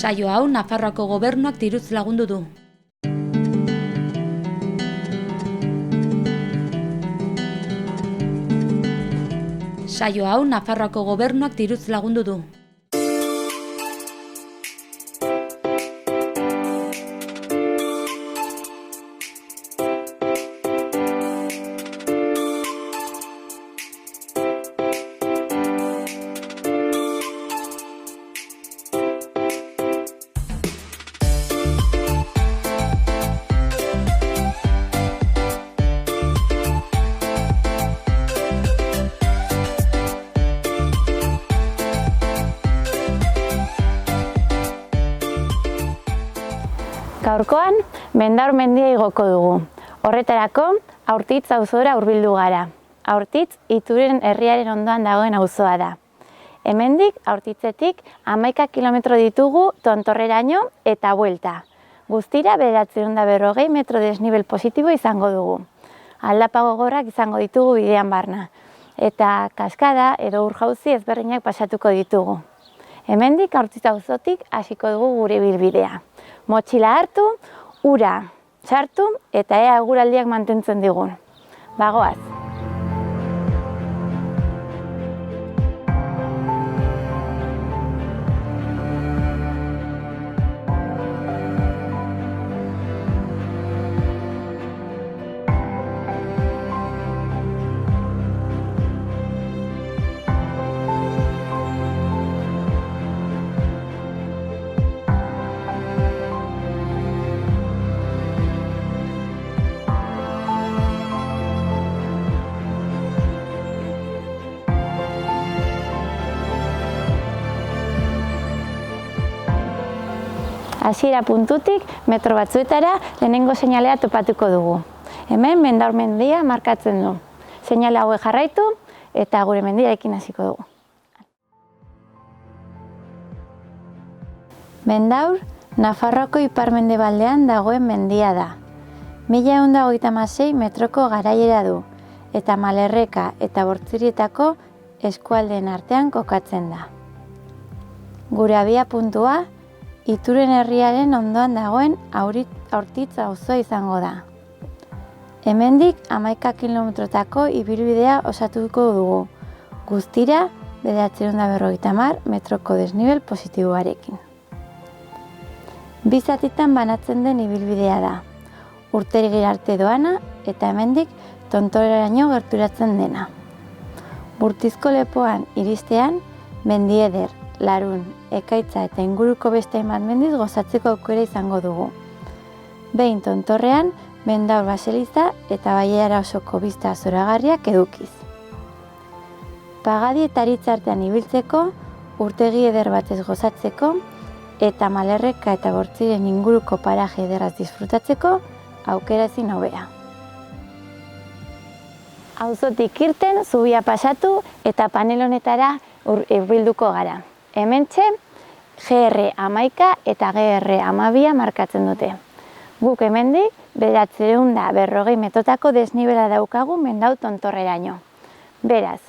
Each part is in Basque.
Saio hau Nafarroako Gobernuak diruz lagundu du. Saio hau Nafarroako Gobernuak diruz lagundu du. Gaurkoan, Mendaur mendia igoko dugu. Horretarako, Aurtitz auzora hurbildu gara. Aurtitz, Ituren herriaren ondoan dagoen auzoa da. Hemendik, Aurtitzetik, 11 kilometro ditugu tontorreraino eta buelta. Guztira, 940 metro desnibel positibo izango dugu. Aldapa gogorrak izango ditugu bidean barna. Eta kaskada edo ur-jauzi ezberdinak pasatuko ditugu. Hemendik, Aurtitz auzotik hasiko dugu gure ibilbidea. Motxila hartu, ura sartu eta ea eguraldiak mantentzen digun. Bagoaz! Hasiera puntutik, metro batzuetara lehenengo seinalea topatuko dugu. Hemen Mendaur mendia markatzen du. Seinale hauek jarraitu eta gure mendiarekin hasiko dugu. Mendaur, Nafarroako ipar-mendebaldean dagoen mendia da. 1136 metroko garaiera du eta Malerreka eta Bortzirietako eskualdeen artean kokatzen da. Gure abia puntua Ituren herriaren ondoan dagoen Aurtitz auzoa izango da. Hemendik 11 kilometrotako ibilbidea osatuko dugu, guztira 950 metroko desnibel positiboarekin. Bi zatitan banatzen den ibilbidea da, Urterigera arte doana eta hemendik Tontorreraino gerturatzen dena. Burtizko lepoan iristean, Mendieder, Larun, Ekaitza eta inguruko beste hainbat mendiz gozatzeko aukera izango dugu. Behin Tontorrean, Mendaur baseliza eta Bailara osoko bista zoragarriak edukiz. Pagadi eta Aritz artean ibiltzeko, urtegi eder batez gozatzeko eta Malerreka eta Bortziren inguruko paraje ederraz disfrutatzeko aukera ezin hobea. Auzotik irten, zubia pasatu eta panel honetara hurbilduko gara. Hementxe, GR11 eta GR12 markatzen dute. Guk hemendik 940 metrotako desnibela daukagu Mendaur Tontorreraino. Beraz,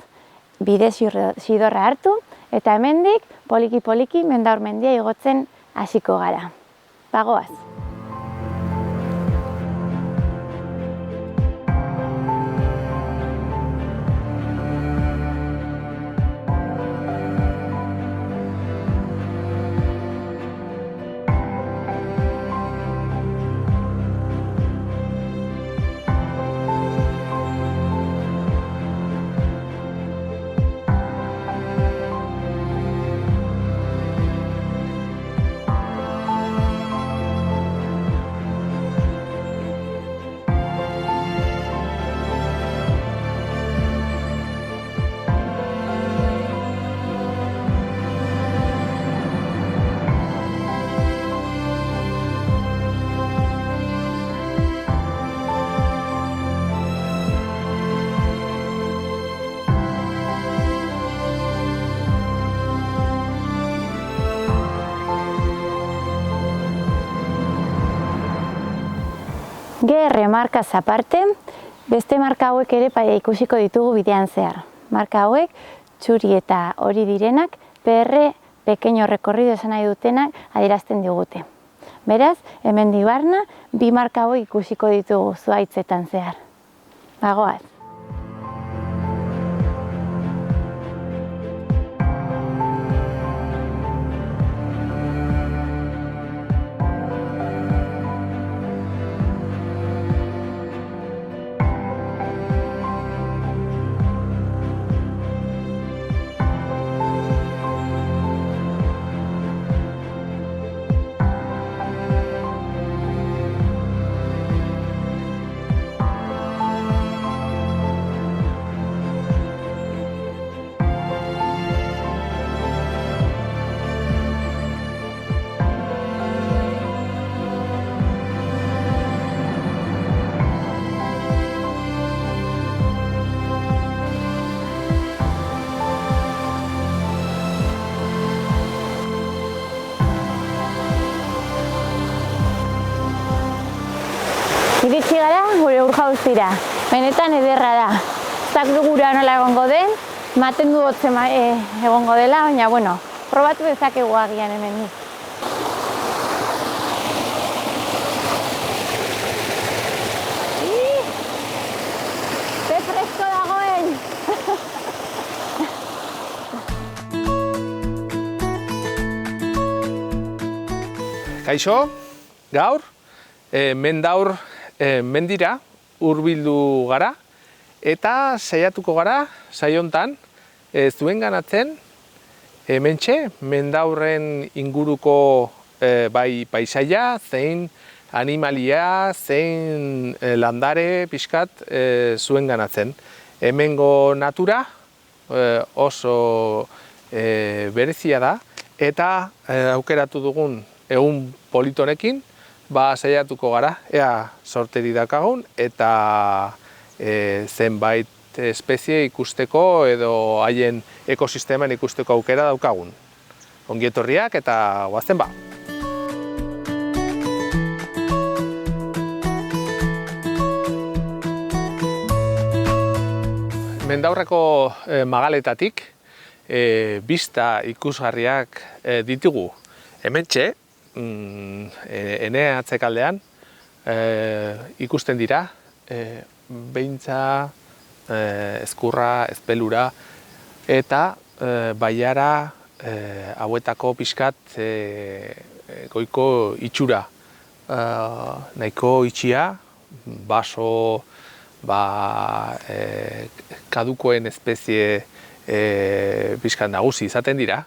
bide xidorra hartu eta hemendik poliki-poliki Mendaur mendia igotzen hasiko gara. Bagoaz! GR markaz aparte, beste marka hauek ere ikusiko ditugu bidean zehar. Marka hauek txuri eta hori direnak PR pequeño recorrido esan nahi dutenak adierazten digute. Beraz, hemendik barna, 2 marka hauek ikusiko ditugu zuhaitzetan zehar. Bagoaz. Iritsi gara gure ur-jauzira. Benetan ederra da. Ez dakit gura nola egongo den, ematen du hotze egongo dela, baina bueno, probatu dezakegu agian hemendik. Ze fresko dagoen! Kaixo, gaur, Mendaur mendira hurbildu gara eta saiatuko gara saio hontan zuenganatzen hementxe Mendaurren inguruko bai paisaia, zein animalia, zein landare pixkat zuenganatzen. Hemengo natura oso berezia da eta aukeratu dugun egun politonekin saiatuko gara, ea sorteri dakagun eta zenbait espezie ikusteko edo haien ekosisteman ikusteko aukera daukagun. Ongi etorriak eta goazen ba! Mendaurreko magaletatik bista ikusgarriak ditugu hementxe, ene atzekaldean ikusten dira, beintza, ezkurra, ezpelura eta baiara hauetako pixkat goiko itxura. Nahiko itxia, baso kadukoen espezie pixkat nagusi izaten dira.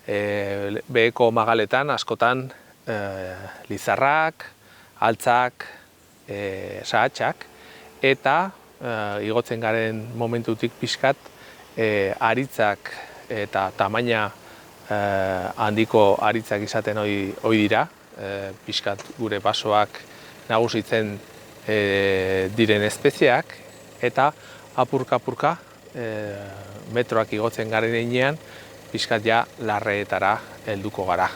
Beheko magaletan askotan lizarrak, altzak, sahatxak eta igotzen garen momentutik pixkat aritzak eta tamaina handiko aritzak izaten ohi dira, pixkat gure basoak nagusitzen diren espeziak eta apurka-apurka metroak igotzen garen heinean pixkat ja larreetara helduko gara.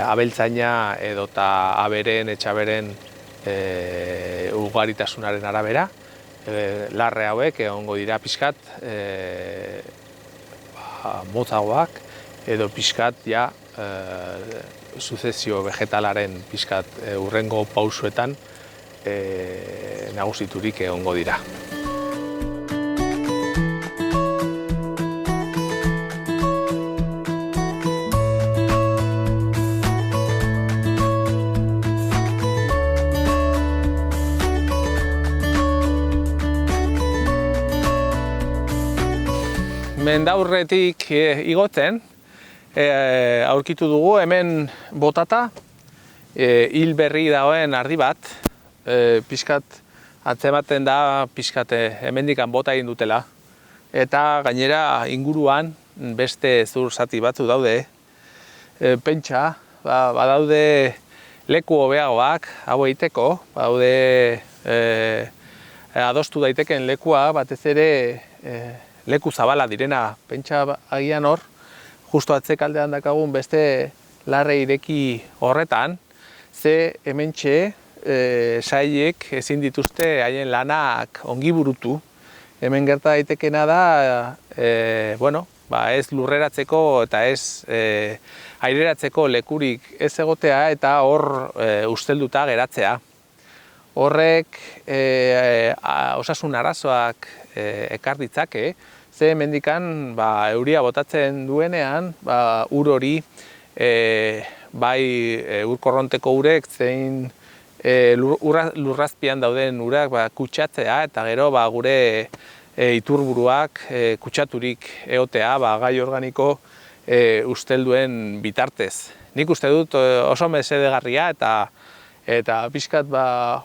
Abeltzaina edota aberen, etxaberen ugaritasunaren arabera, larre hauek egongo dira pixkat motzagoak edo pixkat ja suzezio vegetalaren pixkat hurrengo pausuetan nagusiturik egongo dira. Mendaurretik igotzen, aurkitu dugu hemen botata, hil berri dagoen ardi bat, pixkat atzematen da pixkat hemendikan bota egin dutela. Eta gainera inguruan beste zur zati batzu daude. Pentsa, badaude leku hobeagoak hau egiteko, badaude adostu daiteken lekua, batez ere leku zabala direna, pentsa agian hor, justu atzekaldean dakagun beste larre ireki horretan, ze hementxe sailek ezin dituzte haien lanak ongi burutu. Hemen gerta daitekena da, ez lurreratzeko eta ez aireratzeko lekurik ez egotea eta hor ustelduta geratzea. Horrek osasun arazoak ekar ditzake, ze hemendikan euria botatzen duenean ur hori bai ur korronteko urek zein lurrazpian dauden urak kutsatzea eta gero gure iturburuak kutsaturik egotea gai organiko ustelduen bitartez. Nik uste dut oso mesedegarria eta pixkat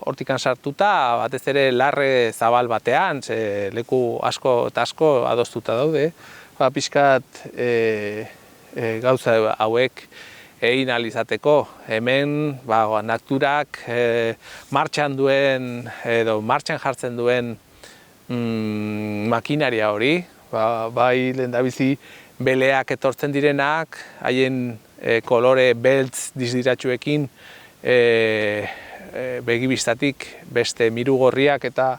hortikan sartuta, batez ere larre zabal batean, leku asko eta asko adostuta daude, pixkat gauza hauek egin ahal izateko. Hemen naturak martxan duen edo martxan jartzen duen makinaria hori, bai lehendabizi beleak etortzen direnak, haien kolore beltz dizdiratsuekin begibistatik beste mirugorriak eta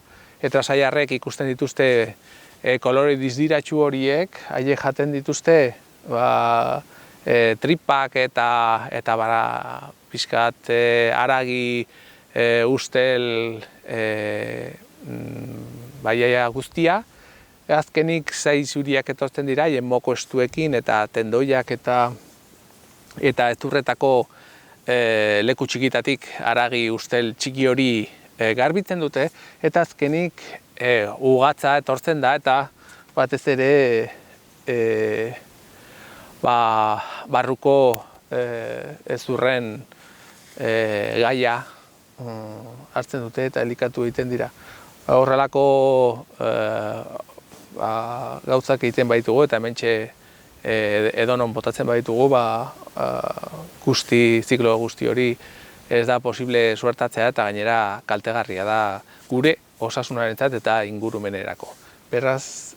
saiarrek ikusten dituzte kolore dizdiratsu horiek, haiek jaten dituzte tripak eta pixkat haragi ustel baiaia guztia. Azkenik zai zuriak etortzen dira, haien moko estuekin eta tendoiak eta ezurretako leku txikitatik haragi ustel txiki hori garbitzen dute, eta azkenik ugatza etortzen da eta batez ere barruko ezurren gaia hartzen dute eta elikatu egiten dira. Horrelako gauzak egiten baitugu eta hementxe edonon botatzen baitugu, ziklo guzti hori ez da posible suertatzea eta gainera kaltegarria da gure osasunarentzat eta ingurumenerako. Beraz,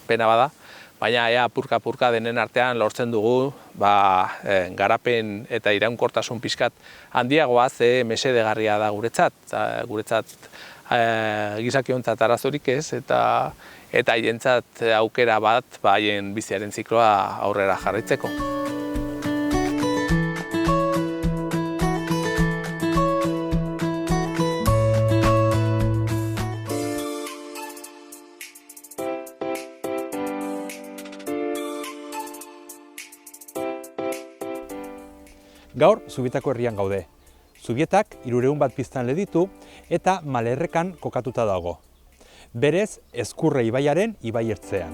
pena bada, baina apurka-apurka denen artean lortzen dugu garapen eta iraunkortasun pixkat handiagoa, ze mesedegarria da guretzat gizakiontzat arazorik ez, eta haientzat aukera bat haien biziaren zikloa aurrera jarraitzeko. Gaur, Zubietako herrian gaude. Zubietak 300 bat piztanle ditu eta Malerrekan kokatuta dago. Berez, Ezkurre ibaiaren ibaiertzean.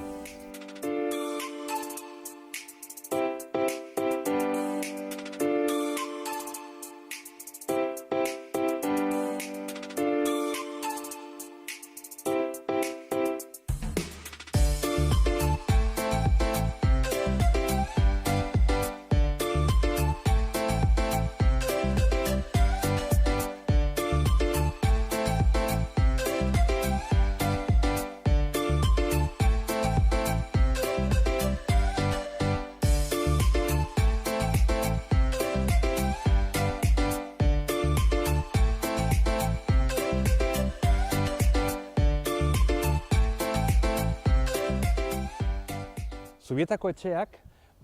Zubietako etxeak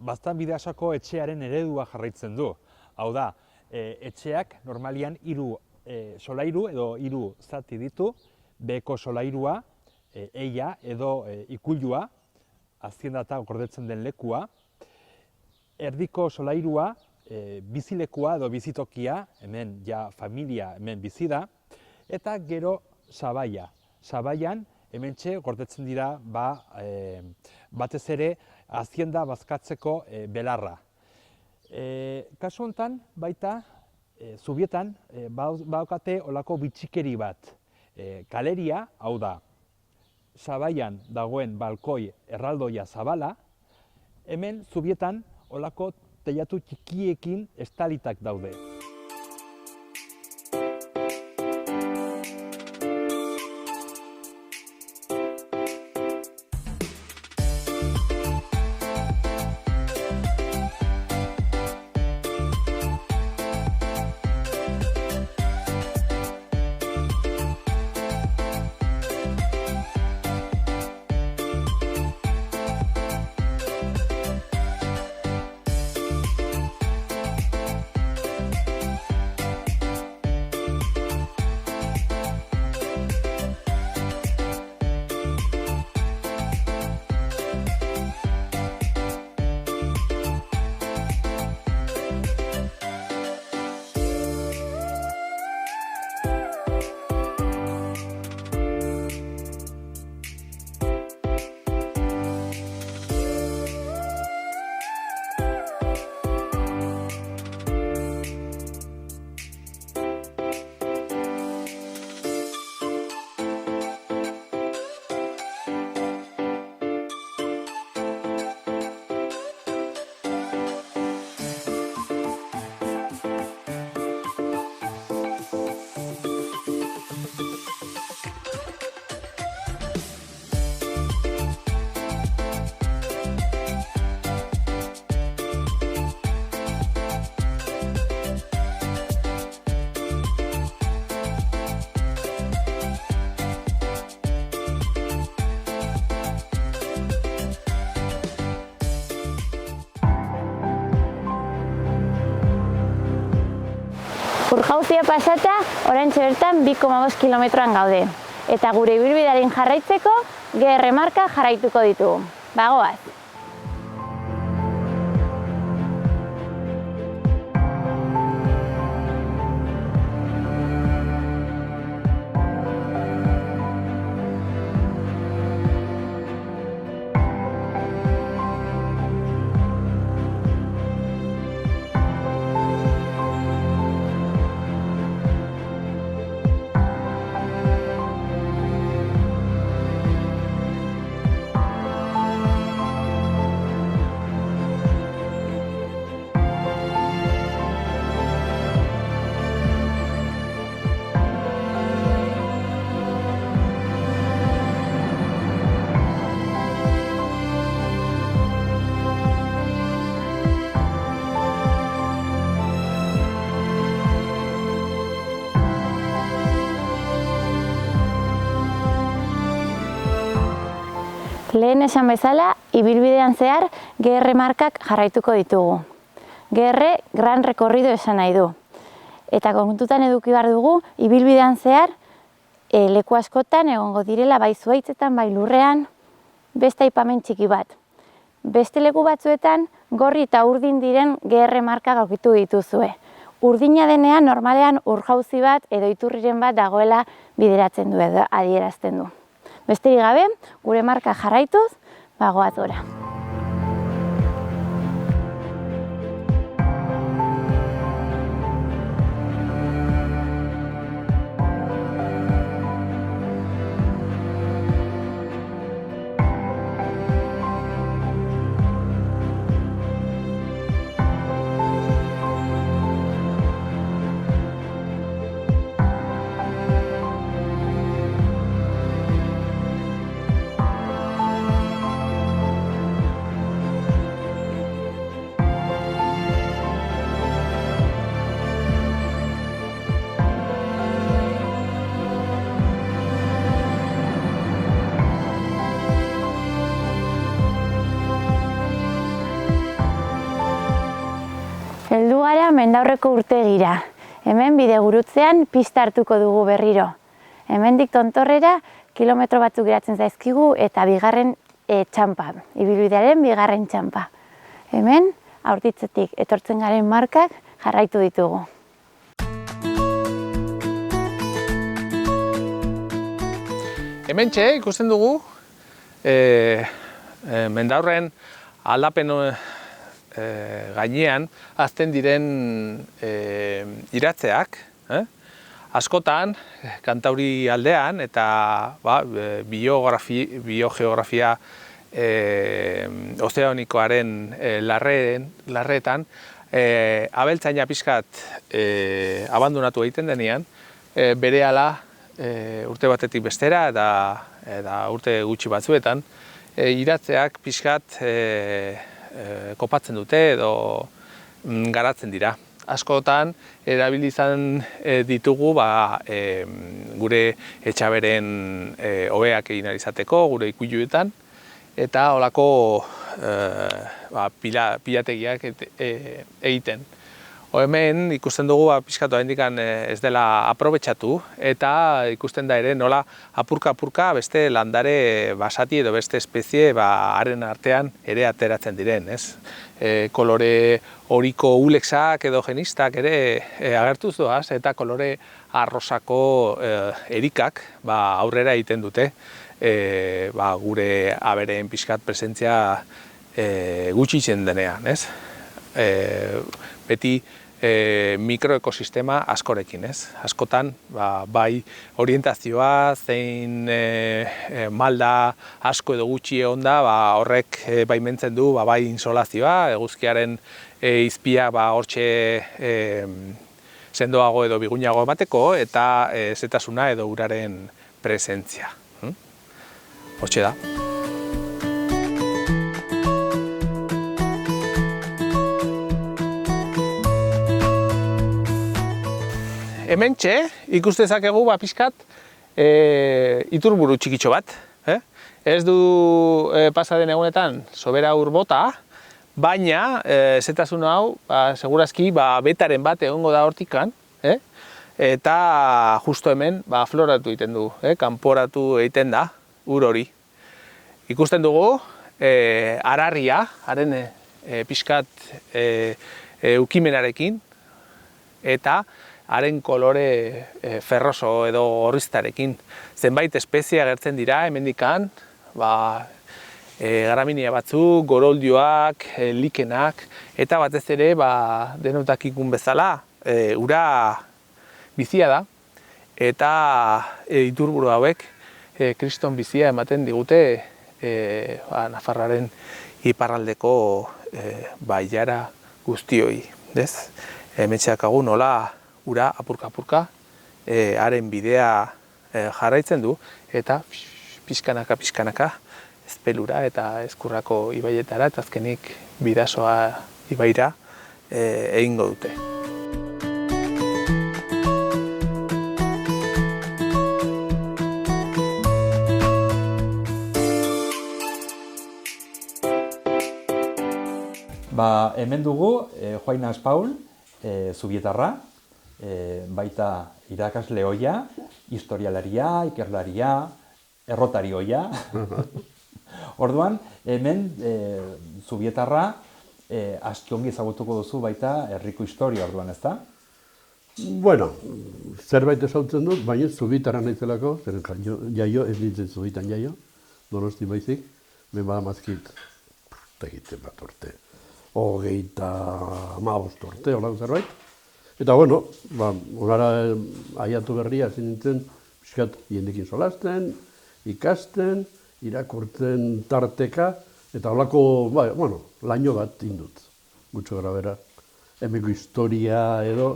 Baztan Bidasoko etxearen eredua jarraitzen du. Hau da, etxeak normalian 3 solairu edo 3 zati ditu, beheko solairua, eia edo ikuilua, aziendata gordetzen den lekua, erdiko solairua, bizilekua edo bizitokia, hemen ja familia hemen bizi da, eta gero sabaia. Sabaian hementxe gordetzen dira batez ere azienda bazkatzeko belarra. Kasu honetan baita Zubietan badukate olako bitxikeri bat. Galeria, hau da, sabaian dagoen balkoi erraldoia zabala, hemen Zubietan olako teilatu txikiekin estalitak daude. Urjauzia pasata, oraintxe bertan 2,5 kilometroan gaude. Eta gure ibilbidearen jarraitzeko, GR marka jarraituko ditugu. Bagoaz! Lehen esan bezala, ibilbidean zehar GR markak jarraituko ditugu. GR gran rekorrido esan nahi du. Eta kontutan eduki behar dugu, ibilbidean zehar leku askotan egongo direla bai zuhaitzetan, bai lurrean, beste aipamen txiki bat. Beste leku batzuetan gorri eta urdin diren GR markak aurkitu dituzue. Urdina denean normalean urjauzi bat edo iturriren bat dagoela bideratzen du edo adierazten du. Besterik gabe, gure marka jarraituz, bagoaz gora. Heldu gara Mendaurreko urtegira. Hemen bidegurutzean pista hartuko dugu berriro. Hemendik tontorrera kilometro batzuk geratzen zaizkigu eta bigarren txanpa, ibilbidearen bigarren txanpa. Hemen Aurtitzetik etortzen garen markak jarraitu ditugu. Hementxe ikusten dugu Mendaurren aldapen gainean azten diren iratzeak, askotan Kantauri aldean eta biogeografia ozeanikoaren larreetan abeltzaina pixkat abandonatu egiten denean, berehala urte batetik bestera eta urte gutxi batzuetan iratzeak pixkat kopatzen dute edo garatzen dira. Askotan erabili izan ditugu gure etxaberen hobeak egin ahal izateko, gure ikuiluetan, eta holako pilategiak egiten. Hemen ikusten dugu pixkatu hendikan ez dela aprobetxatu eta ikusten da ere nola apurka-apurka beste landare basati edo beste espezie haren artean ere ateratzen diren. Kolore horiko ulexak edo genistak ere agertuz doaz eta kolore arrosako erikak aurrera egiten dute gure abereen pixkat presentzia gutxitzen denean. Beti mikroekosistema askorekin, askotan bai orientazioa, zein malda asko edo gutxi egon da, horrek baimentzen du bai insolazioa, eguzkiaren izpia hortxe sendoago edo biguinago emateko, eta zetasuna edo uraren presentzia. Hortxe da. Hementxe ikus dezakegu pixkat iturburu txikitxo bat. Ez du pasaden egunetan sobera ur bota, baina zetasun hau segurazki betaren bat egongo da hortikan, eta justo hemen afloratu egiten du, kanporatu egiten da ur hori. Ikusten dugu ararria, haren pixkat ukimenarekin, eta haren kolore ferroso edo gorriztarekin. Zenbait espezie agertzen dira hemendikan, graminia batzuk, goroldioak, likenak, eta batez ere denotak ikun bezala, ura bizia da, eta iturburu hauek kriston bizia ematen digute Nafarroaren iparraldeko bailara guztioi. Hementxeakagu nola ura apurka-apurka haren bidea jarraitzen du, eta pixkanaka ezpelura eta Ezkurrako ibaietara, eta azkenik Bidasoa ibaira egingo dute. Hemen dugu Juainas Paul, Zubietarra, baita irakasle ohia, historialaria, ikerlaria, errotari ohia. Orduan, hemen Zubietarra aski ongi ezagutuko duzu baita herriko historia orduan, ezta? Bueno, zerbait ezautzen dut, baina Zubietarra naizelako, zeren jaio, ez nintzen Zubietan jaio, Donosti baizik, ben badamazkit, egiten bat urte. 35 urte, hola zerbait. Eta bueno, onara aiatu berria hasi nintzen, pixkat jendekin solasten, ikasten, irakurtzen tarteka, eta holako, laino bat indut, gutxo gara bera. Hemengo historia edo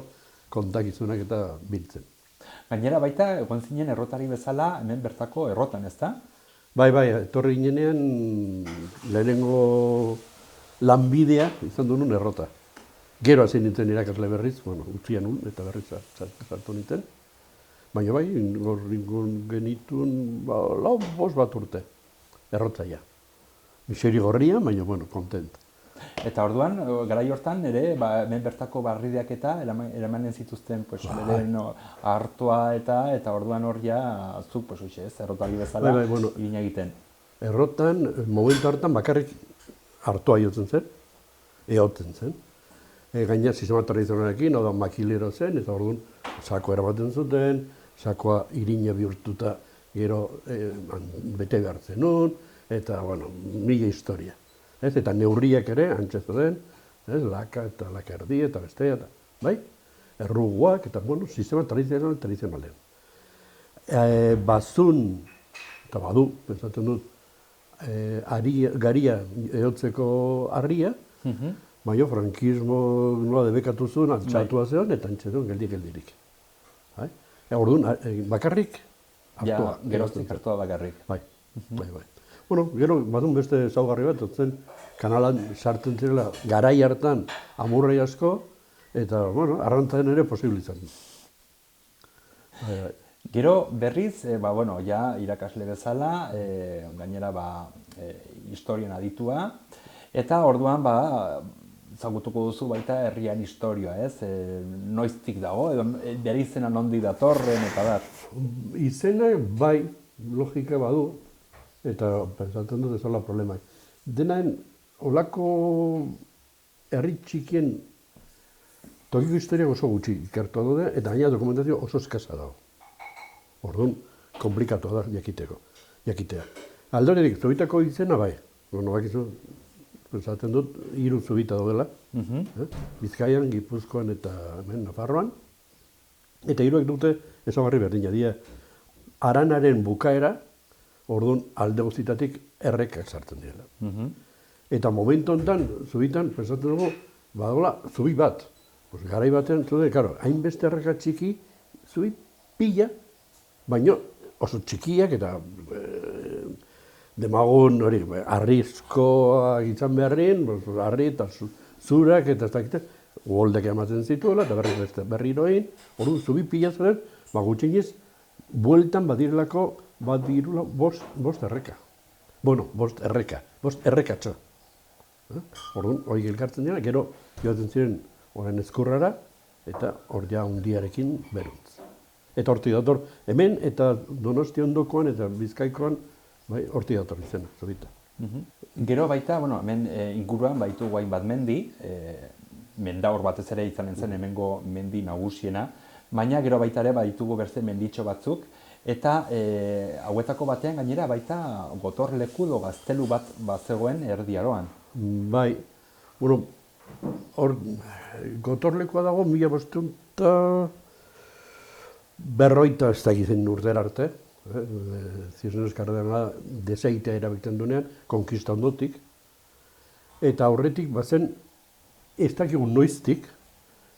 kontakizunak eta biltzen. Gainera baita, egon zinen errotari bezala, hemen bertako errotan, ezta? Bai, etorri ginenean lehenengo lanbidea izan duen errota. Gero hasi nintzen irakasle berriz, utzian nun eta berriz sartu nintzen. Baina bai, genituen 4 bat urte, errotzaia. Miseri gorria, baina, kontent. Eta orduan, garai hortan ere, hemen bertako barrideak eta eramanen zituzten, hartua eta orduan hor ja, zuk, errotari bezala, ibin egiten. Errotan, momentu hartan bakarrik hartua jotzen zen, ehoten zen. Gaina sistema tradizionalekin, hau da makilero zen, eta orduan sako eramaten zuten, sakoa irina bihurtuta gero bete behar zenun, eta, mila historia. Eta neurriak ere, antzezu den, laka eta lakardi eta bestea, bai? Erruguak, eta, sistema tradizionalean. Bazun, eta badu, pensatzen dut, garia ehotzeko harria, baina frankismo nola debekatu zuen, altxatua zeon, eta antzeron geldirik. Orduan, bakarrik hartua. Geroztik hartua bakarrik. Bai. Gero, badun beste ezaugarri bat, zen kanalan sartzen zirela garai hartan amurrai asko, eta, arrantzaren ere posible izan. Gero berriz, ja irakasle bezala, gainera historian aditua, eta orduan zagutuko duzu baita herrian historia, ez? Noiztik dago, edo bere izena nondik datorren, eta dar? Izena, bai, logika badu, eta pensatzen dut ez hola problemak. Denaen, olako herri txikien tokiko historiak oso gutxi ikertu daude, eta gaina dokumentazio oso eskasa dago. Orduan, komplikatu da jakitea. Aldorerik, Zubitako izena bai. Bakizu, pensatzen dut, 3 Zubita daudela. Bizkaian, Gipuzkoan eta Nafarroan. Eta 3 dute ezaugarri berdina dira. Aranaren bukaera, orduan alde guztietatik errekak sartzen direla. Eta momentu honetan, Zubitan, pensatzen dugu, badola, Zubi bat. Garai batean, hainbeste erreka txiki, Zubi pila, baina oso txikiak eta demagun hori, arrizkoa izan beharrin, arri eta zurak eta ez dakite, uholdek ematen zituela eta berriro egin, orduan Zubi pila zaren, gutxinez, bueltan badirelako badirula 5 erreka. 5 erreka, 5 errekatxo. Orduan, hori elkartzen dira, gero joaten ziren orain Ezkurrara, eta ordea hundiarekin beruntz. Eta hortik dator, hemen eta Donosti ondokoan eta Bizkaikoan, bai, hortik dator izena, zobita. Gero baita, bueno, hemen inguruan baitu guain bat mendi, mendaur batez ere izanen zen hemengo mendi nagusiena, baina gero baita ere baitugu beste menditxo batzuk, eta hauetako batean gainera baita gotorleku edo gaztelu bat bazegoen Erdi Aroan. Bai, bueno, hor gotorlekoa dago 1540 ez dakizen urtera arte, Cisneros Kardinala deseitea erabiltzen duenean, konkista ondotik, eta horretik bazen ez dakigun noiztik,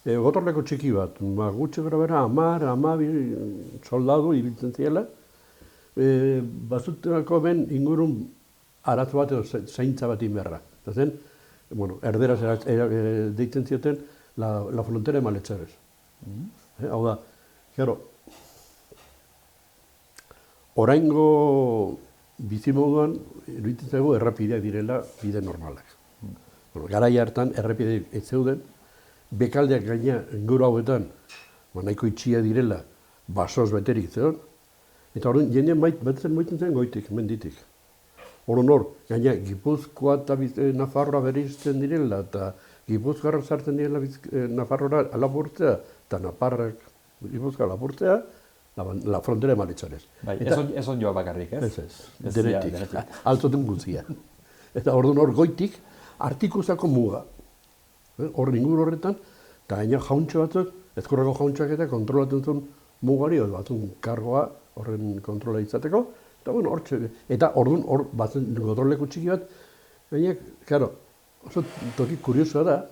gotorleko txiki bat, gutxi gara bera, 12 soldadu ibiltzen ziela, bazutenako ben ingurun arazo bat edo zaintza bat inberra. Eta zen, bueno, erderaz deitzen zioten la frontera de Malletxares. Hau da, gero, oraingo bizimoduan iruditzen zaigu errepideak direla bide normalak. Garai hartan errepideak ez zeuden, bekaldeak gaina inguru hauetan nahiko itxia direla basoz beterik zeon, eta orduan jendean batzen zen goitik, menditik. Hor, gaina Gipuzkoa eta Nafarroa bereizten direla, eta Gipuzkoarrak sartzen direla Nafarroa lapurtzea, eta Naparrak Gipuzkoa lapurtzea, la frontera de Malletxares. Bai, ez on joa bakarrik, ez? Ez, denetik, altzoten guzia. Eta orduan hor goitik, Artikusako muga. Hor inguru horretan, eta gaina jauntxo batzuk, ezkurrako jauntxoak eta kontrolatzen zuen mugari, edo batzun kargoa horren kontrola izateko, eta bueno, eta orduan hor batzen gotorleku txiki bat, gaina, karo, oso toki kuriosoa da,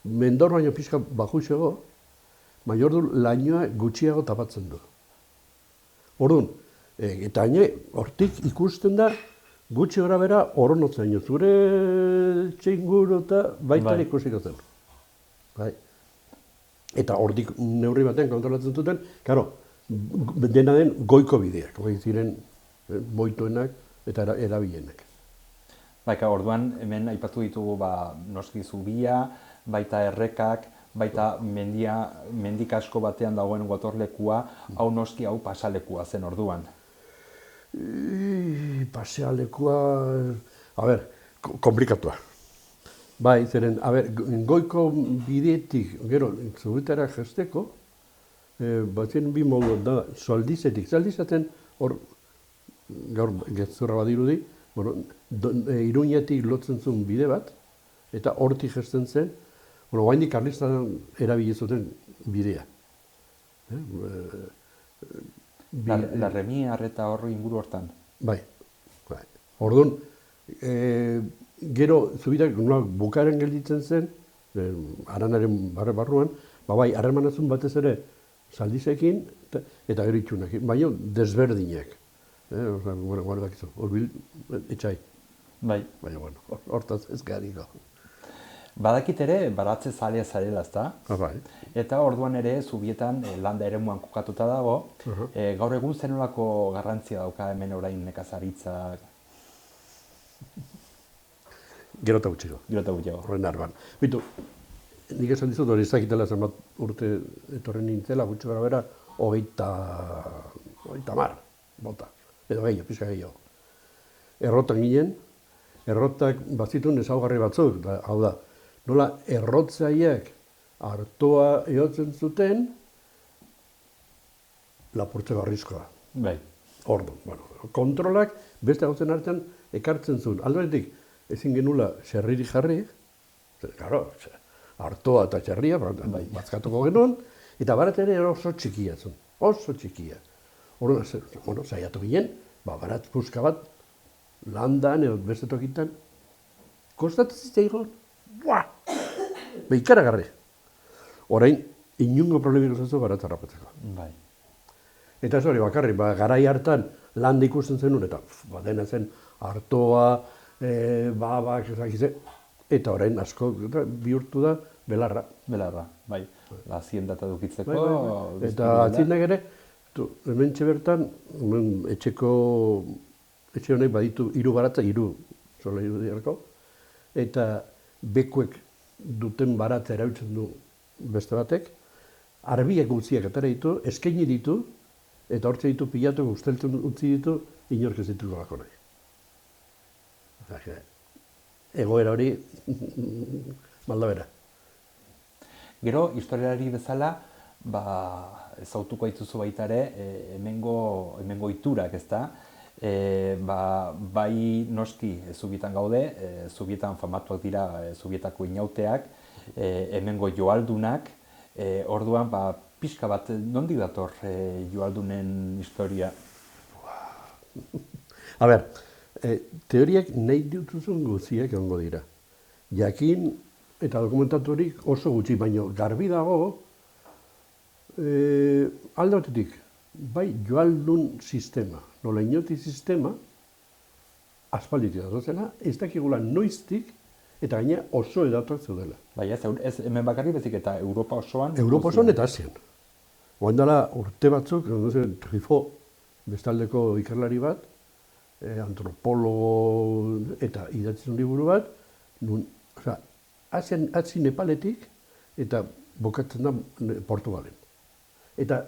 mendor baino pixka bajuxego, baina orduan lainoa gutxiago tapatzen du. Orduan, eta gaina, hortik ikusten da, gutxi gara bera oronotzen, zure txinguru eta baita ikusiko zen. Bai. Eta hortik neurri batean kontrolatzen zuten, karo, dena den goiko bideak, ziren boitoenak eta erabilenak. Baika, orduan hemen aipatu ditugu noski zubia, baita errekak, baita mendik asko batean dagoen gotorlekua, hau noski hau pasalekua zen orduan. Pasealekua, komplikatua. Bai, zeren, goiko bideetik, gero, zubitara jazteko, batzen bi modu da, zaldizetik. Zaldizaten, hor, gaur gezurra badirudi, Iruñetik lotzen zuen bide bat, eta hortik jazten zen, guaindik Karlistan erabili zuten bidea. Larremiar eta horri inguru hortan? Bai. Orduan, gero zubitak bukaren gelditzen zen, Aranaren barruan, bai, harremanazun batez ere zaldizekin eta gero itxunekin, baina desberdinak. Guardakizu, horbil etxai. Bai. Baina, hortaz ez gariko. Badakit ere, baratze zalea zarela, ezta? Bai. Eta orduan ere, zubietan landa eremuan kokatuta dago. Gaur egun zenolako garrantzia dauka hemen orain nekazaritzak? Gero eta gutxigo. Horren arban. Bitu, nik esan dizut hori ezakitela zenbat urte etorren nintzela, gutxi gara bera, 30 bota. Edo gehiago, pixka gehiago. Errotan ginen, errotak bazitun ezaugarri batzuk, hau da, nola errotzaileak artoa ehotzen zuten, lapurtzeko arriskoa. Bai. Orduan, kontrolak beste gauzen artean ekartzen zuen. Aldetik, ezin genula xerririk jarri, artoa eta xerria, bazkatuko genuen, eta barat ere oso txikia zuen, oso txikia. Orduan, saiatu ginen, barat puska bat, landan edo beste tokitan, kostatzen zitzaigun, ikaragarri. Orain, inungo problemik osazu barat harrapatzeko. Bai. Eta ez hori bakarri, garai hartan landa ikusten zenun, eta dena zen artoa, babak, eta orain asko bihurtu da belarra. Belarra, bai. Haziendata dukitzeko. Eta atzindak ere, hemen bertan, etxe honek baditu 3 baratza, 3 diarko, eta bekuek duten baratza erabiltzen du beste batek, arbiak guztiak atera ditu, eskaini ditu, eta hortze ditu pilatu, usteltzen utzi ditu, inork ez ditu lako nahi. Egoera hori, maldabera. Gero, historialari bezala, ezautuko aituzu baita ere, hemengo iturak, ezta? Bai noski Zubietan gaude, Zubietan famatuak dira Zubietako inauteak, hemengo joaldunak, orduan pixka bat nondik dator joaldunen historia? A ber, teoriak nahi dituzun guztiak egongo dira. Jakin eta dokumentaturik oso gutxi, baino garbi dago, alde batetik, bai joaldun sistema, nola inoti sistema, aspalditik datozela, ez dakigula noiztik, eta gaina oso edatuak zeudela. Bai, ez hemen bakarrik bezik eta Europa osoan? Europa osoan eta Asian. Oandala urte batzuk, Truffaut, bestaldeko ikerlari bat, antropologo eta idatzizun liburu bat, Asi Nepaletik eta bokatzen da Portugalen. Eta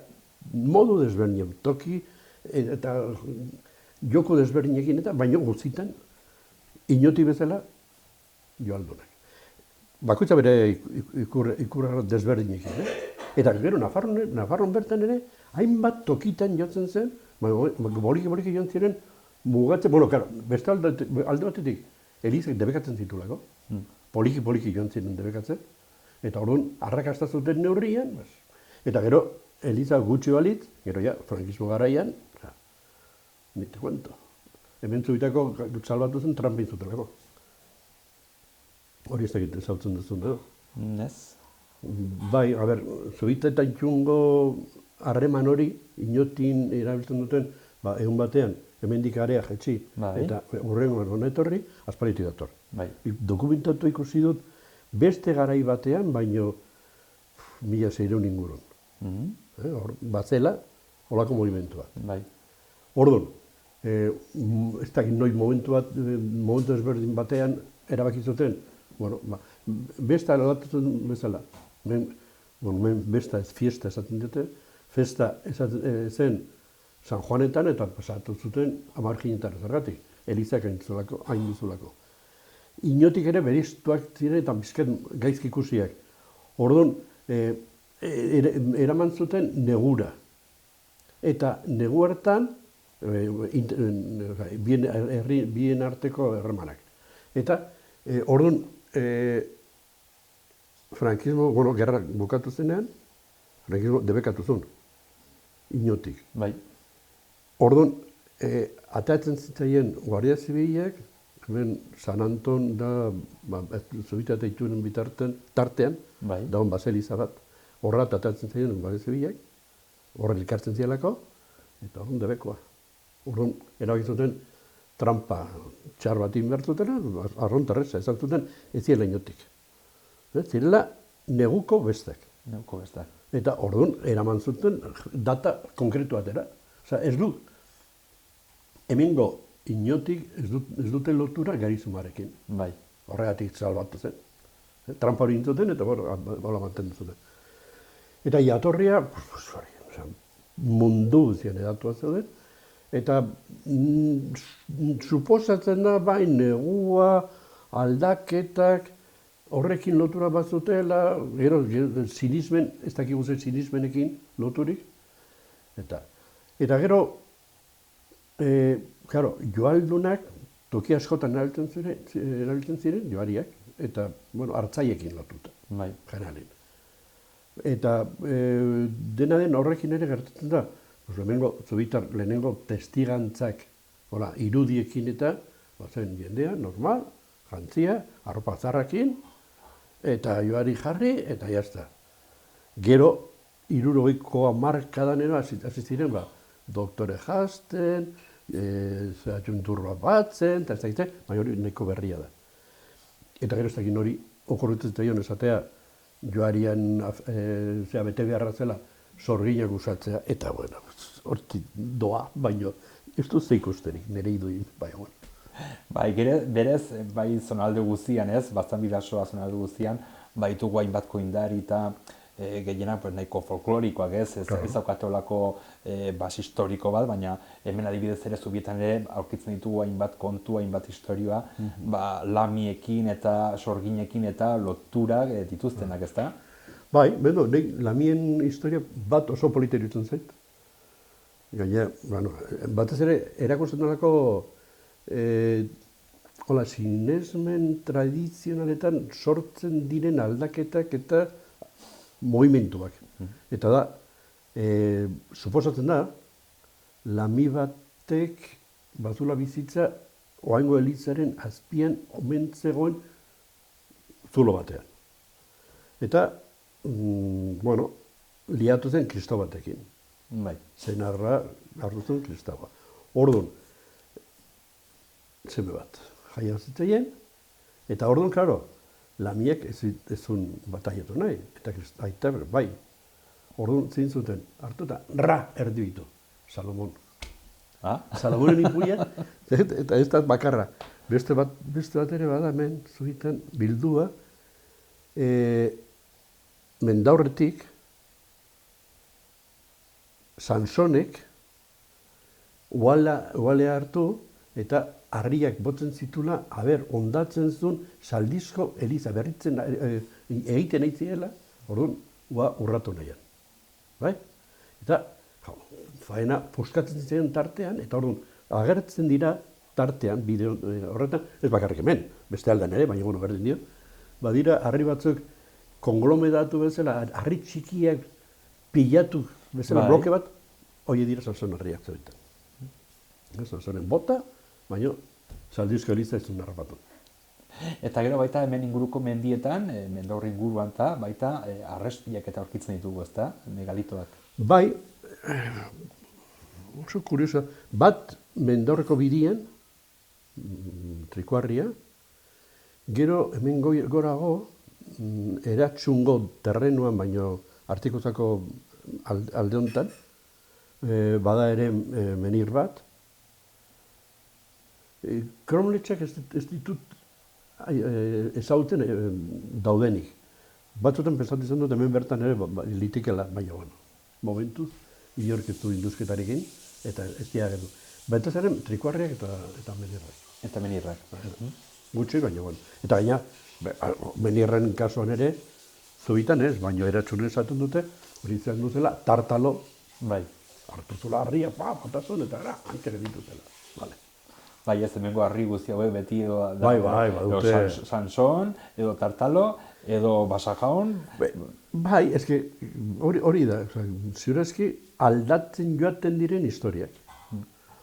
modu desberdinean, toki eta joko desberdinekin eta baino guztitan inoti bezala joaldunak. Bakoitza bere ikurra desberdinekin. Eta gero Nafarroan bertan ere, hainbat tokitan jotzen zen, boliki joan ziren mugatzen, beste alde batetik, elizak debekatzen zitulako, poliki joan ziren debekatzen, eta orduan arrakasta zuten neurrian, eta gero eliza gutxi balitz, gero ja, frankismo garaian, ni te cuento. Hemen Zubitako salbatu zen trampin zutelako. Hori ez dakit ezautzen duzun, edo? Ez. Bai, a ber, Zubita eta Itxungo harreman hori, inotin erabiltzen duten, egun batean, hemendik area jetxi, eta hurrengoan honetorri, aspaliti dator. Dokumentatu ikusi dut, beste garai batean, baino 1600 ingurun. Batzela, holako movimentu bat. Orduan, ez dakit noi momentu ezberdin batean erabaki zuten, besta alatutzen bezala, besta ez fiesta esaten dute, festa zen San Juanetan eta pasatu zuten 10.000 zergatik, elizak hain duzulako. Inotik ere beriztuak ziren eta bizken gaizki ikusiak. Orduan, eraman zuten negura. Eta negu hartan, bien arteko erremanak. Eta, orduan, frankismo, gerra bukatu zenean, frankismo debekatu zuen, inotik. Orduan, atatzen zitzaien Guardia Zibilek, hemen San Anton da, Zubita eta Itxunen tartean, dagoen baseliza bat, horra atatzen zitzaien Guardia Zibilek, horre elkartzen zielako, eta orduan debekoa. Orduan, erabaki zuten trampa txar bat inbertzutena, arrontarreza esan zuten, ez ziela inotik. Zirela neguko bestek. Eta orduan, eraman zuten data konkretu atera. Ez du, hemengo inotik ez dute lotura Garizumarekin. Horregatik salbatu zen. Trampa hori intzuten eta bola mantendu zuten. Eta jatorria, mundu guztian edatua zeuden, eta suposatzen da bai negua, aldaketak, horrekin lotura bat zutela, gero sinismen, ez dakigu zen sinismenekin loturik. Eta gero, joaldunak toki askotan erabiltzen ziren, joariak, eta hartzaiekin lotuta, generalin. Eta dena den horrekin ere gertatzen da, Zubitar lehenengo testigantzak irudiekin eta zen jendea, normal, jantzia, arropa zarrakin, eta joari jarri, eta jazta. Gero, 60 hasi ziren, doktore jazten, atxunturroa batzen, eta ez dakite, baina hori neko berria da. Eta gero ez dakit hori, okorritzen zaion esatea, joarian bete beharra zela, sorginak usatzea, eta hortik doa, baina ez dut zeikusterik, nire iduin, berez, bai zonalde guztian ez, Baztan bidasoa zonalde guztian, baitugu hainbat koindari eta gehienak nahiko folklorikoak ez daukate olako bas historiko bat, baina hemen adibidez ere Zubietan ere aurkitzen ditugu hainbat kontu, hainbat historioa, lamiekin eta sorginekin eta loturak dituztenak, ezta? Bai, beno, lamien historia bat oso polita iruditzen zait. Gainera, batez ere, erakusten delako sinesmen tradizionaletan sortzen diren aldaketak eta movimentuak. Eta da, suposatzen da, lami batek bazula bizitza oaingo elizaren azpian omen zegoen zulo batean. Eta, liatu zen kristau batekin. Bai. Zenarra hartu zen kristaua. Orduan, seme bat, jaia zitzaien, eta orduan, klaro, lamiek ez zuen bataiatu nahi, eta aita bai. Orduan zein zuten, hartu eta erdibitu, Salomon. Salomonen ipuian, eta ez da bakarra. Beste bat ere bada hemen, Zubitan, bildua, mendaurretik, Sansonek uhalea hartu eta harriak botzen zitula, ondatzen zuen Saldizko eliza berritzen egiten nahi ziela, orduan, urratu nahian. Bai? Eta, faena puskatzen ziren tartean, eta orduan, agertzen dira tartean, bideo horretan, ez bakarrik hemen, beste aldan ere, baina berdin dio, badira harri batzuk konglomedatu bezala, harri txikiak pilatu bezala bloke bat, hori dira Sanson harriak zeuetan. Sansonen bota, baina Saldizko eliza ez zuen harrapatu. Eta gero baita hemen inguruko mendietan, mendaurri inguruan eta baita arrespiak eta aurkitzen ditugu, ezta, megalitoak. Bai, oso kuriosa, bat mendaurreko bidian, Trikuarria, gero hemen gorago, eratxungo terrenuan, baino Artikozako alde honetan, bada ere menir bat. Kromletxak ez ditut ezauten daudenik. Batzutan pentsatu izan dut hemen bertan ere litikela, baina momentuz, inork ez du induzketarekin, eta ez diagetu. Baita zaren Trikuarriak eta menirrak. Eta menirrak. Gutxi, baina Eta gaina, menirren kasuan ere, Zubitan ez, baina eratxunen esaten dute, hori izan duzela, tartalo, hartu zula harria, patazun, eta hanker dituzela. Bai, ez hemengo harri guzti hauek beti edo badute Sanson, edo tartalo, edo basajaon. Bai, eske hori da, ziurazki aldatzen joaten diren historiak.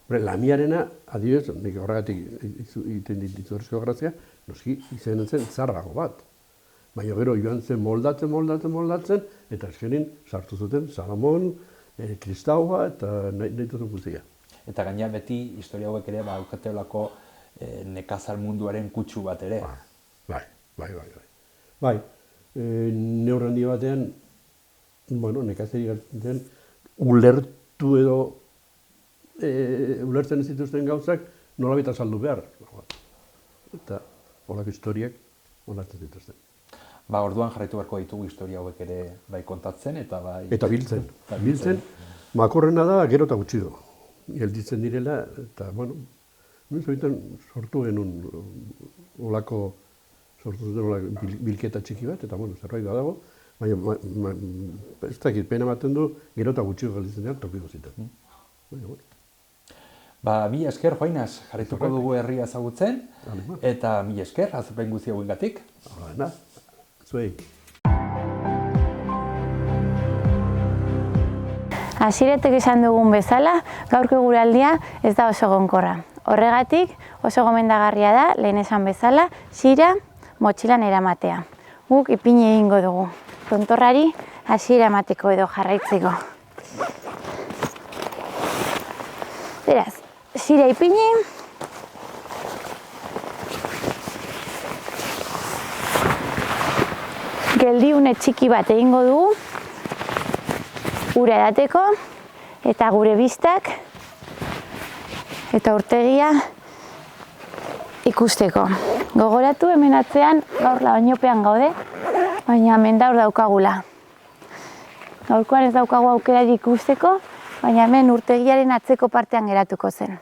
Lamiarena, adibidez, nik horregatik egiten ditu grazia, noski izan zen zarrago bat. Baina gero joan zen moldatzen, eta eskenin sartu zuten Salomon, kristaua eta nahi duten guztia. Eta gaina beti historia hauek ere aukateolako nekazal munduaren kutsu bat ere. Bai, neurrandi batean, nekazari gartzen ulertu edo ulertzen ez dituzten gauzak nola bita saldu behar. Eta holako historiak onartzen dituzten. Orduan jarraitu beharko ditugu historia hauek ere bai kontatzen eta bai... Eta biltzen. Makorrena da gero eta gutxi du. Gelditzen direla, eta, noiz egiten sortu genuen sortu zuten bilketa txiki bat, eta, zerbait dago, baina, ez dakit, pena ematen du, gero eta gutxi gelditzen dira, tokiko ziten. Mila esker, Joainaz, jarraituko dugu herria ezagutzen, eta mila esker, azurpen guzti hauengatik. Zuei. Hasieratik esan dugun bezala, gaurko guraldia ez da oso egonkorra. Horregatik, oso gomendagarria da, lehen esan bezala, xira motxilan eramatea. Guk ipini egingo dugu. Tontorrari hasiera emateko edo jarraitzeko. Beraz, xira ipini. Geldiune txiki bat egingo dugu. Ura edateko, eta gure biztak, eta urtegia ikusteko. Gogoratu hemen atzean gaur labainopean gaude, baina mendaur daukagula. Gaurkoan ez daukagu aukerarik ikusteko, baina hemen urtegiaren atzeko partean geratuko zen.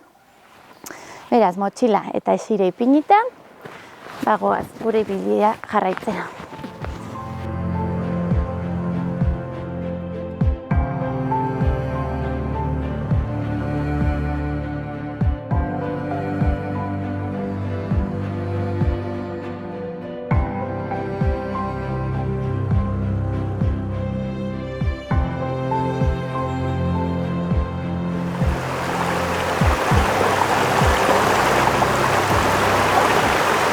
Beraz, motxila eta esire ipinita, bagoaz gure ibilbidea jarraitzera.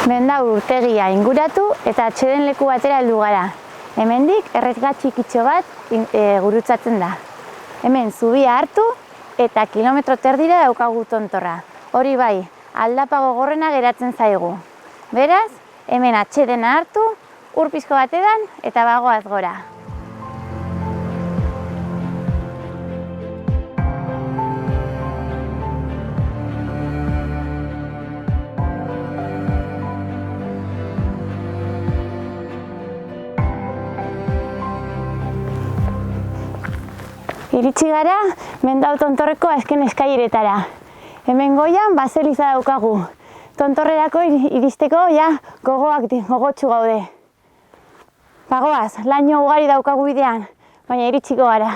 Mendaur urtegia inguratu eta atxeden leku batera heldu gara. Hemendik errezgat txikitxo bat gurutzatzen da. Hemen zubia hartu eta kilometro terdira daukagu tontorra. Hori bai, aldapa gogorrena geratzen zaigu. Beraz, hemen atxedena hartu, ur pixko bat edan eta bagoaz gora. Iritsi gara Mendau tontorreko azken eskaileretara. Hemen goian baseliza daukagu. Tontorrerako iristeko gogotsu gaude. Bagoaz, laino ugari daukagu bidean, baina iritsiko gara.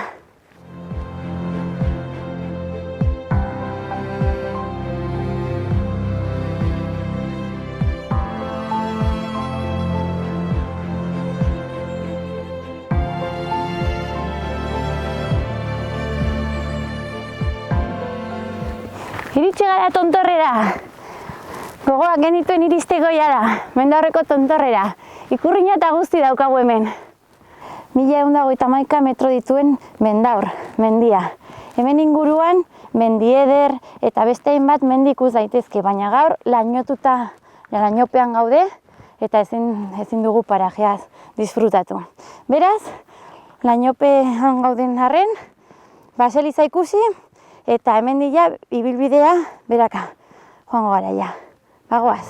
Iritsi gara tontorrera. Gogoak genituen iristeko jada, Mendaurreko tontorrera. Ikurrina eta guzti daukagu hemen. 1151 metro dituen Mendaur, mendia. Hemen inguruan mendieder eta beste hainbat mendi ikus daitezke, baina gaur lainopean gaude eta ezin dugu parajeaz disfrutatu. Beraz, lainopean gauden arren, baseliza ikusi, eta hemen dira ibilbidea beraka joango gara ja. Bagoaz.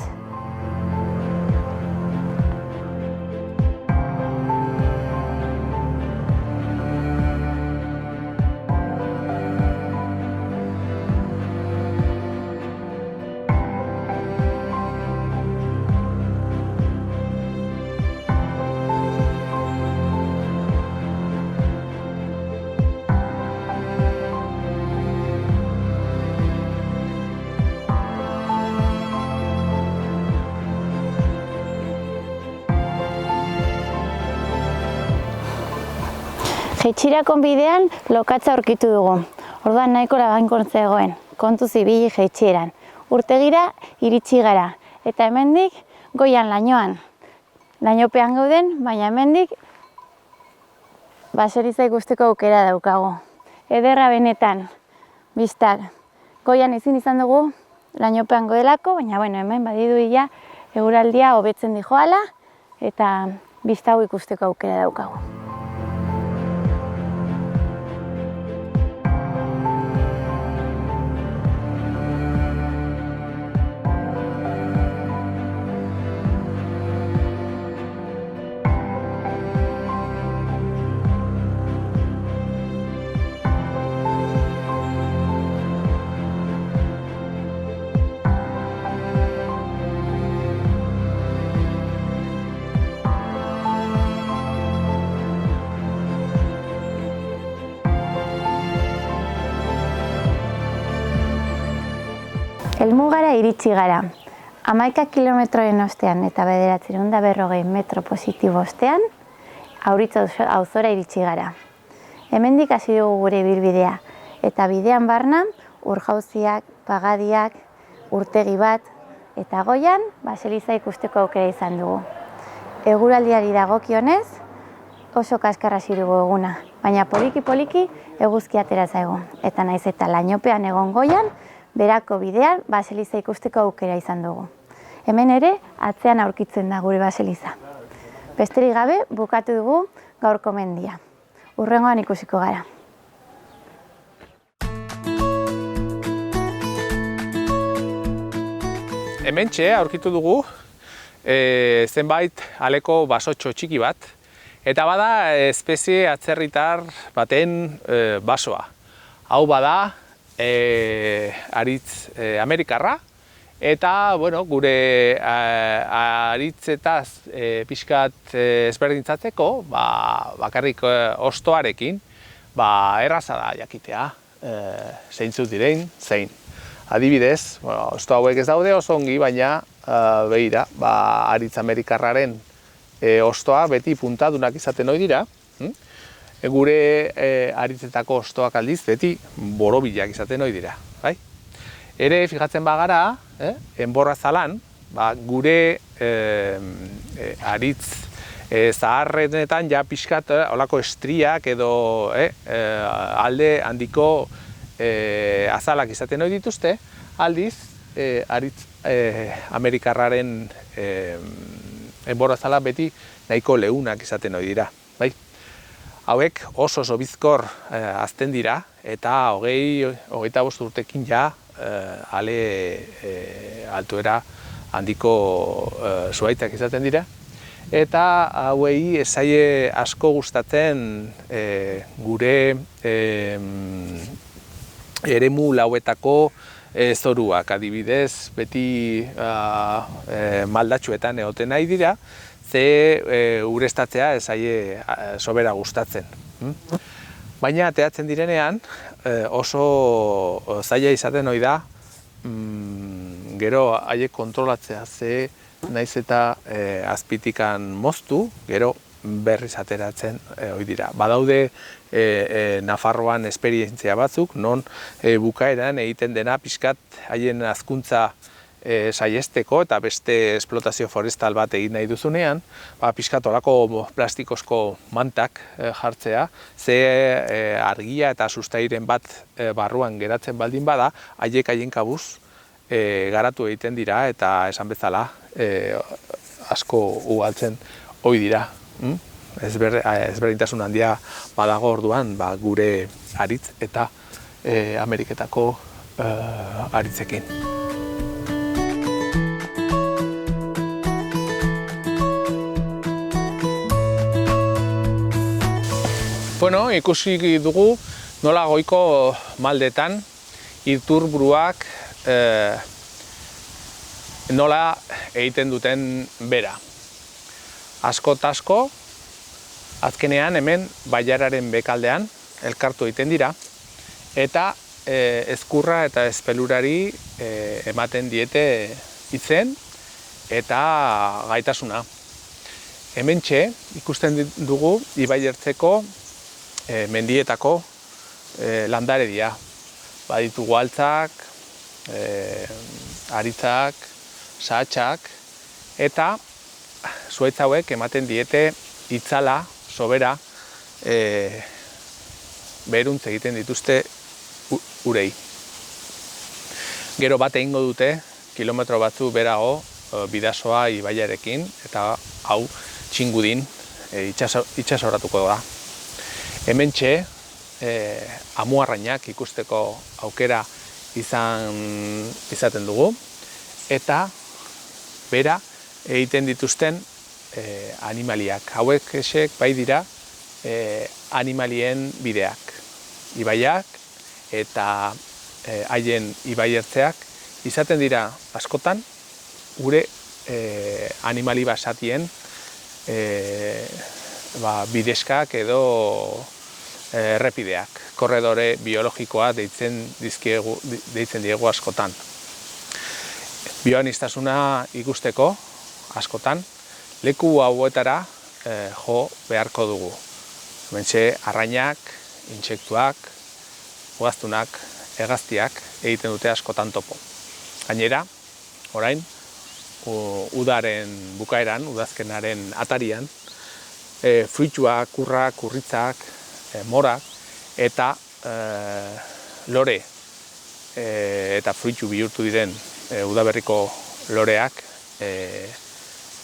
Jaitsierakon bidean lokatza aurkitu dugu. Orduan nahiko labainkontza egoen, kontuz ibili jaitsieran. Urtegira iritsi gara, eta hemendik goian lainoan. Lainopean gauden, baina hemendik baseliza ikusteko aukera daukagu. Ederra benetan, bistak. Goian ezin izan dugu lainopean godelako, baina hemen badidu ia eguraldia hobetzen dijoala, eta bista hau ikusteko aukera daukagu. Helmugara iritsi gara. 11 kilometroen ostean eta 940 metro positibo ostean, Auritz auzora iritsi gara. Hemendik hasi dugu gure ibilbidea, eta bidean barna urjauziak, pagadiak, urtegi bat, eta goian baseliza ikusteko aukera izan dugu. Eguraldiari dagokionez, oso kaskarra hasi dugu eguna, baina poliki-poliki eguzki atera zaigu. Eta naiz eta lainopean egon goian, berako bidean baseliza ikusteko aukera izan dugu. Hemen ere, atzean aurkitzen da gure baseliza. Besterik gabe, bukatu dugu gaurko mendia. Hurrengoan ikusiko gara. Hementxe aurkitu dugu zenbait aleko basotxo txiki bat, Eta bada espezie atzerritar baten basoa. Hau bada aritz amerikarra, eta bueno, gure aritzetaz pixkat ezberdintzatzeko, bakarrik hostoarekin, erraza da jakitea zeintzuk diren, zein. Adibidez, hosto hauek ez daude oso ongi, baina begira, aritz amerikarraren hostoa beti puntadunak izaten ohi dira. Gure aritzetako hostoak aldiz beti borobilak izaten ohi dira. Ere, fijatzen bagara, enborrazalan, gure aritz zaharrenetan ja pixkat olako estriak edo alde handiko azalak izaten ohi dituzte, aldiz aritz amerikarraren enborrazala beti nahiko leunak izaten ohi dira. Hauek oso bizkor hazten dira eta 20-25 urtekin ja ale altuera handiko zuhaitzak izaten dira. Eta hauei ez zaie asko gustatzen gure eremu lauetako zoruak, adibidez, beti maldatxuetan egoten nahi dira, ze ureztatzea ez zaie sobera gustatzen. Baina ateratzen direnean oso zaila izaten ohi da, gero haiek kontrolatzea, ze naiz eta azpitikan moztu, gero berriz ateratzen ohi dira. Badaude Nafarroan esperientzia batzuk, non bukaeran egiten dena pixkat haien hazkuntza saiesteko eta beste esplotazio forestal bat egin nahi duzunean, pixkat olako plastikozko mantak jartzea, ze argia eta sustairen bat barruan geratzen baldin bada, haiek haien kabuz garatu egiten dira eta esan bezala asko ugaltzen ohi dira. Ezberdintasun handia badago orduan gure aritz eta Ameriketako aritzekin. Bueno, ikusi dugu nola goiko maldetan iturburuak nola egiten duten bera. Asko eta asko, azkenean hemen bailararen bekaldean elkartu egiten dira, eta ezkurra eta ezpelurari ematen diete izen eta gaitasuna. Hementxe ikusten dugu ibai ertzeko mendietako landaredia. Baditugu altzak, aritzak, sahatxak, eta zuhaitz hauek ematen diete itzala, sobera, beheruntz egiten dituzte urei. Gero bat egingo dute, kilometro batzu berago bidasoa ibaiarekin, eta hau txingudin itxasoratuko da. Hementxe, amuarrainak ikusteko aukera izaten dugu, eta bera egiten dituzten animaliak. Hauek esek bai dira animalien bideak. Ibaiak eta haien ibaiertzeak izaten dira askotan gure animali basatien bideskak edo errepideak. Korredore biologikoa deitzen diegu askotan. Bioaniztasuna ikusteko askotan, leku hauetara jo beharko dugu. Hementxe arrainak, intsektuak, ugaztunak, hegaztiak egiten dute askotan topo. Gainera, orain, udaren bukaeran, udazkenaren atarian, fruituak, kurrak, kurritzak, morak eta lore eta fruitu bihurtu diren udaberriko loreak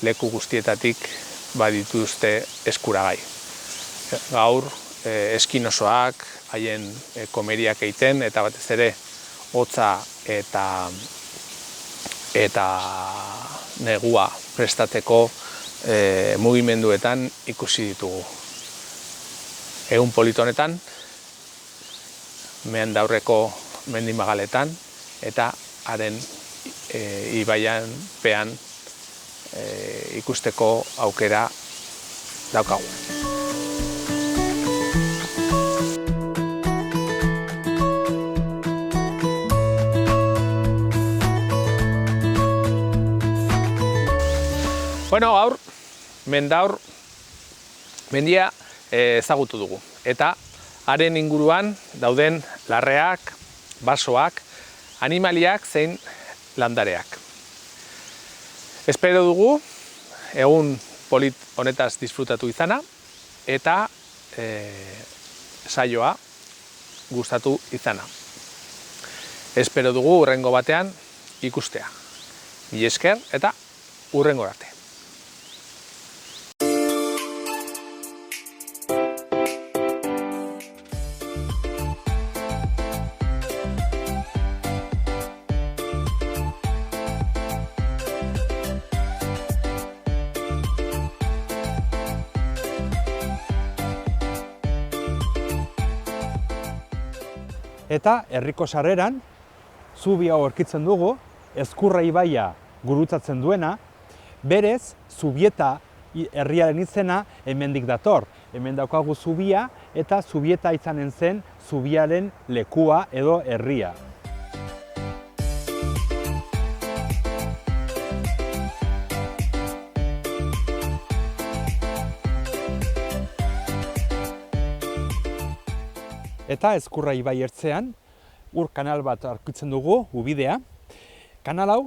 leku guztietatik badituzte eskuragai. Gaur eskinosoak, haien komeriak egiten eta batez ere hotza eta negua prestatzeko mugimenduetan ikusi ditugu. Egun polit honetan, Meandaurreko mendimagaletan eta haren ibaian pean ikusteko aukera daukagu. Bueno, gaur, Mendaur mendia ezagutu dugu. Eta haren inguruan dauden larreak, basoak, animaliak zein landareak. Espero dugu egun polit honetaz disfrutatu izana eta saioa gustatu izana. Espero dugu hurrengo batean ikustea. Mila esker eta hurrengora arte. Eta herriko sarreran, zubi hau aurkitzen dugu, Ezkurra ibaia gurutzatzen duena, berez, Zubieta herriaren izena hemendik dator. Hemen daukagu zubia eta Zubieta izanen zen zubiaren lekua edo herria. Eta Ezkurra ibai ertzean, ur kanal bat aurkitzen dugu, ubidea. Kanal hau,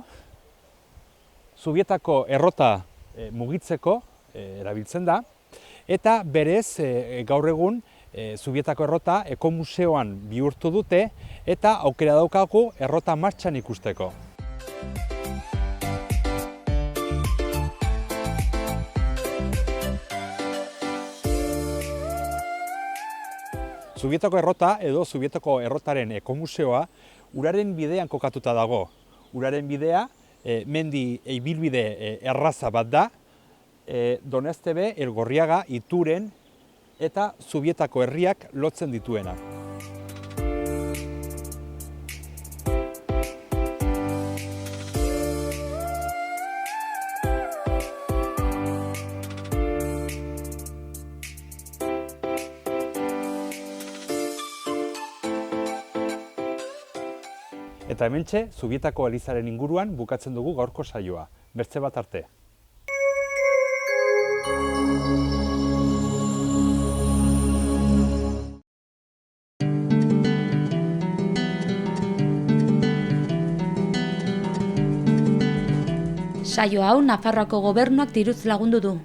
Zubietako errota mugitzeko erabiltzen da, eta berez gaur egun Zubietako errota ekomuseoan bihurtu dute, eta aukera daukagu errota martxan ikusteko. Zubietako errota edo Zubietako errotaren ekomuseoa uraren bidean kokatuta dago. Uraren bidea mendi ibilbide erraza bat da, Doneztebe, Elgorriaga, Ituren eta Zubietako herriak lotzen dituena. Eta hementxe, Zubietako elizaren inguruan bukatzen dugu gaurko saioa. Bertze bat arte. Saio hau Nafarroako gobernuak diruz lagundu du.